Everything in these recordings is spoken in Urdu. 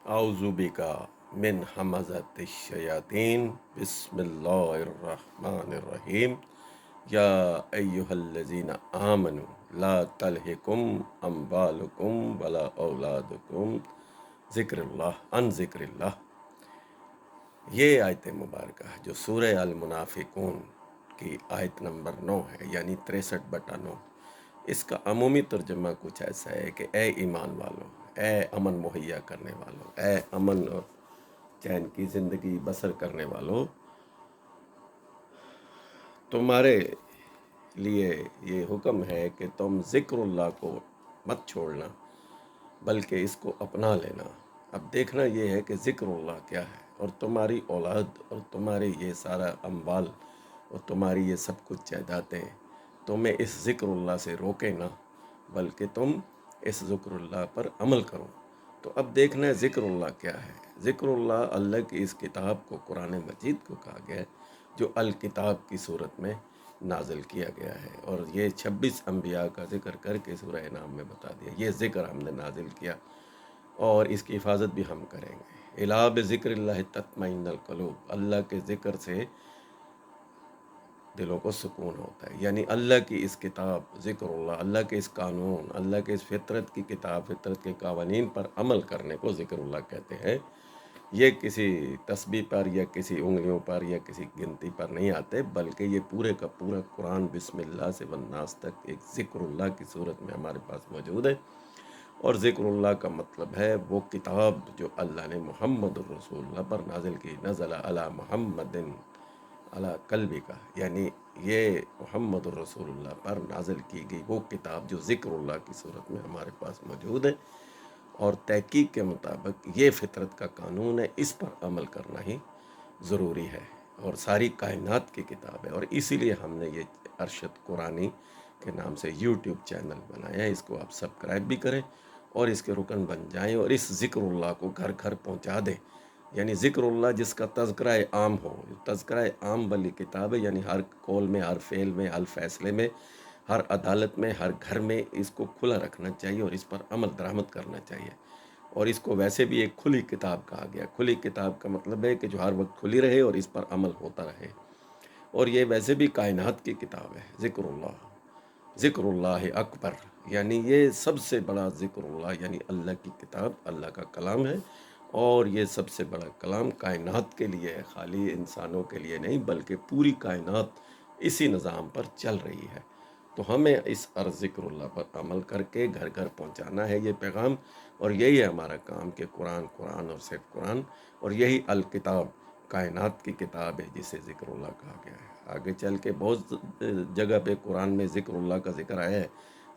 اعوذ بکا من حمزۃ الشیاطین بسم اللہ الرحمن الرحیم یا ایہا الذین آمنوا لا تلہکم اموالکم ولا اولادکم ذکر اللہ. یہ آیت مبارکہ جو سورہ المنافقون کی آیت نمبر 9 ہے، یعنی 63/9، اس کا عمومی ترجمہ کچھ ایسا ہے کہ اے ایمان والو، اے امن مہیا کرنے والو، اے امن اور چین کی زندگی بسر کرنے والو، تمہارے لیے یہ حکم ہے کہ تم ذکر اللہ کو مت چھوڑنا بلکہ اس کو اپنا لینا. اب دیکھنا یہ ہے کہ ذکر اللہ کیا ہے، اور تمہاری اولاد اور تمہارے یہ سارا اموال اور تمہاری یہ سب کچھ جائیدادیں تمہیں اس ذکر اللہ سے روکے نہ، بلکہ تم اس ذکر اللہ پر عمل کرو. تو اب دیکھنا ہے ذکر اللہ کیا ہے. ذکر اللہ کی اس کتاب کو، قرآن مجید کو کہا گیا ہے، جو الکتاب کی صورت میں نازل کیا گیا ہے، اور یہ 26 انبیاء کا ذکر کر کے سورہ انعام میں بتا دیا یہ ذکر ہم نے نازل کیا، اور اس کی حفاظت بھی ہم کریں گے. الا بذکر اللہ تطمئن القلوب، اللہ کے ذکر سے دلوں کو سکون ہوتا ہے. یعنی اللہ کی اس کتاب ذکر اللہ کے اس قانون، اللہ کے اس فطرت کی کتاب، فطرت کے قوانین پر عمل کرنے کو ذکر اللہ کہتے ہیں. یہ کسی تسبیح پر یا کسی انگلیوں پر یا کسی گنتی پر نہیں آتے، بلکہ یہ پورے کا پورا قرآن بسم اللہ سے والناس تک ایک ذکر اللہ کی صورت میں ہمارے پاس موجود ہے. اور ذکر اللہ کا مطلب ہے وہ کتاب جو اللہ نے محمد الرسول اللہ پر نازل کی. نزل علی محمد علی قلبی کا، یعنی یہ محمد الرسول اللہ پر نازل کی گئی وہ کتاب جو ذکر اللہ کی صورت میں ہمارے پاس موجود ہے. اور تحقیق کے مطابق یہ فطرت کا قانون ہے، اس پر عمل کرنا ہی ضروری ہے، اور ساری کائنات کی کتاب ہے. اور اسی لیے ہم نے یہ ارشد قرآنی کے نام سے یوٹیوب چینل بنایا ہے. اس کو آپ سبسکرائب بھی کریں اور اس کے رکن بن جائیں، اور اس ذکر اللہ کو گھر گھر پہنچا دیں. یعنی ذکر اللہ جس کا تذکرہ عام ہو، تذکرہ عام والی کتاب ہے، یعنی ہر قول میں، ہر فعل میں، ہر فیصلے میں، ہر عدالت میں، ہر گھر میں اس کو کھلا رکھنا چاہیے اور اس پر عمل درآمد کرنا چاہیے. اور اس کو ویسے بھی ایک کھلی کتاب کہا گیا. کھلی کتاب کا مطلب ہے کہ جو ہر وقت کھلی رہے اور اس پر عمل ہوتا رہے. اور یہ ویسے بھی کائنات کی کتاب ہے. ذکر اللہ اکبر، یعنی یہ سب سے بڑا ذکر اللہ، یعنی اللہ کی کتاب، اللہ کا کلام ہے. اور یہ سب سے بڑا کلام کائنات کے لیے ہے، خالی انسانوں کے لیے نہیں، بلکہ پوری کائنات اسی نظام پر چل رہی ہے. تو ہمیں اس ذکر اللہ پر عمل کر کے گھر گھر پہنچانا ہے یہ پیغام. اور یہی ہے ہمارا کام کہ قرآن اور صرف قرآن، اور یہی الکتاب کائنات کی کتاب ہے جسے ذکر اللہ کہا گیا ہے. آگے چل کے بہت جگہ پہ قرآن میں ذکر اللہ کا ذکر آیا ہے.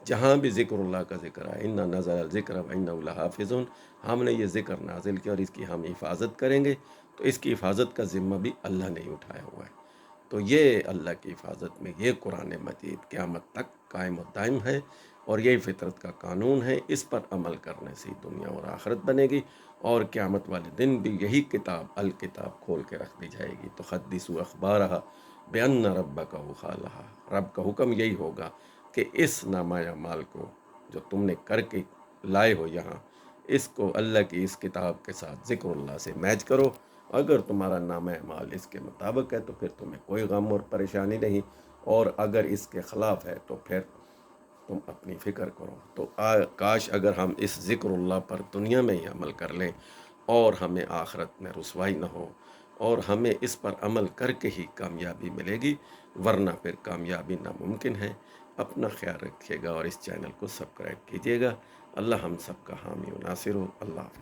جہاں بھی ذکر اللہ کا ذکر آیا، اِنَّا نَزَلَ الذِّکْرَ وَإِنَّهُ لَحَافِظٌ، ہم نے یہ ذکر نازل کیا اور اس کی ہم حفاظت کریں گے. تو اس کی حفاظت کا ذمہ بھی اللہ نے ہی اٹھایا ہوا ہے. تو یہ اللہ کی حفاظت میں یہ قرآن مجید قیامت تک قائم و دائم ہے، اور یہی فطرت کا قانون ہے. اس پر عمل کرنے سے دنیا اور آخرت بنے گی، اور قیامت والے دن بھی یہی کتاب الکتاب کھول کے رکھ دی جائے گی. تو حدثوا اخبارہا بأن ربک اوحیٰ، رب کا حکم یہی ہوگا کہ اس نامہ اعمال کو جو تم نے کر کے لائے ہو یہاں، اس کو اللہ کی اس کتاب کے ساتھ ذکر اللہ سے میچ کرو. اگر تمہارا نامہ اعمال اس کے مطابق ہے تو پھر تمہیں کوئی غم اور پریشانی نہیں، اور اگر اس کے خلاف ہے تو پھر تم اپنی فکر کرو. تو کاش اگر ہم اس ذکر اللہ پر دنیا میں ہی عمل کر لیں اور ہمیں آخرت میں رسوائی نہ ہو، اور ہمیں اس پر عمل کر کے ہی کامیابی ملے گی، ورنہ پھر کامیابی ناممکن ہے. اپنا خیال رکھیے گا اور اس چینل کو سبسکرائب کیجیے گا. اللہ ہم سب کا حامی و ناصر ہو. اللہ حافظ.